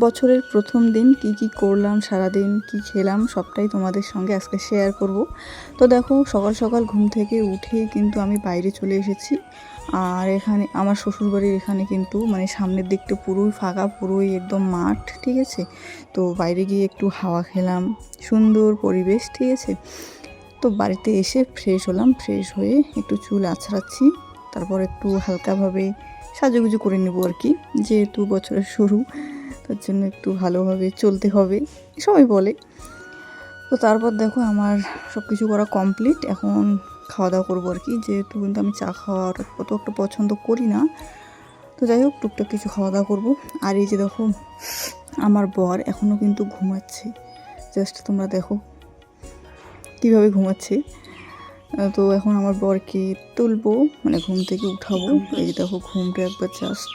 বছরের প্রথম দিন কি কি করলাম, সারাদিন কি খেলাম সবটাই তোমাদের সঙ্গে আজকে শেয়ার করব। তো দেখো সকাল সকাল ঘুম থেকে উঠেই কিন্তু আমি বাইরে চলে এসেছি। আর এখানে আমার শ্বশুরবাড়ির এখানে কিন্তু মানে সামনের দিকটা পুরোই ফাঁকা, পুরোই একদম মাঠ, ঠিক আছে। তো বাইরে গিয়ে একটু হাওয়া খেলাম, সুন্দর পরিবেশ, ঠিক আছে। তো বাড়িতে এসে ফ্রেশ হলাম, ফ্রেশ হয়ে একটু চুল আঁচড়াচ্ছি, তারপর একটু হালকাভাবে সাজুগুজু করে নেবো আর কি, যেহেতু বছরের শুরু, তার জন্য একটু ভালোভাবে চলতে হবে, সবাই বলে। তো তারপর দেখো আমার সব কিছু করা কমপ্লিট, এখন খাওয়া দাওয়া করবো আর কি, যেহেতু কিন্তু আমি চা খাওয়ার অত একটা পছন্দ করি না। তো যাই হোক টুকটাক কিছু খাওয়া দাওয়া করবো। আর এই যে দেখো আমার বর এখনও কিন্তু ঘুমাচ্ছে, জাস্ট তোমরা দেখো কীভাবে ঘুমাচ্ছে। তো এখন আমার বরকে তুলবো, মানে ঘুম থেকে উঠাবো। এই যে দেখো ঘুমটা একবার জাস্ট,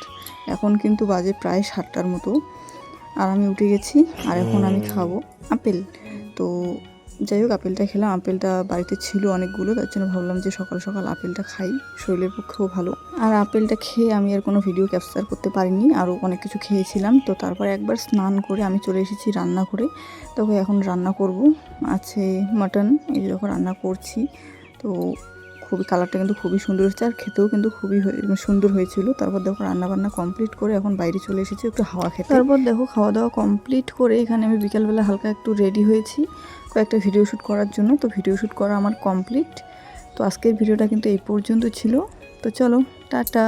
এখন কিন্তু বাজে প্রায় 7টার মতো, আর আমি উঠে গেছি। আর এখন আমি খাবো আপেল। তো যাই হোক আপেলটা খেলাম, আপেলটা বাড়িতে ছিল অনেকগুলো, তার জন্য ভাবলাম যে সকাল সকাল আপেলটা খাই, শরীরের পক্ষেও ভালো। আর আপেলটা খেয়ে আমি আর কোনো ভিডিও ক্যাপচার করতে পারিনি, আরও অনেক কিছু খেয়েছিলাম। তো তারপর একবার স্নান করে আমি চলে এসেছি রান্না করে। তবে এখন রান্না করব, আছে মাটন, এই যে যখন রান্না করছি। তো খুবই কালারটা কিন্তু খুবই সুন্দর হচ্ছে, আর খেতেও কিন্তু খুবই সুন্দর হয়েছিল। তারপর দেখো রান্নাবান্না কমপ্লিট করে এখন বাইরে চলে এসেছি একটু হাওয়া খেতে। তারপর দেখো খাওয়া দাওয়া কমপ্লিট করে এখানে আমি বিকালবেলা হালকা একটু রেডি হয়েছি কয়েকটা ভিডিও শ্যুট করার জন্য। তো ভিডিও শ্যুট করা আমার কমপ্লিট। তো আজকের ভিডিওটা কিন্তু এই পর্যন্ত ছিল। তো চলো টাটা।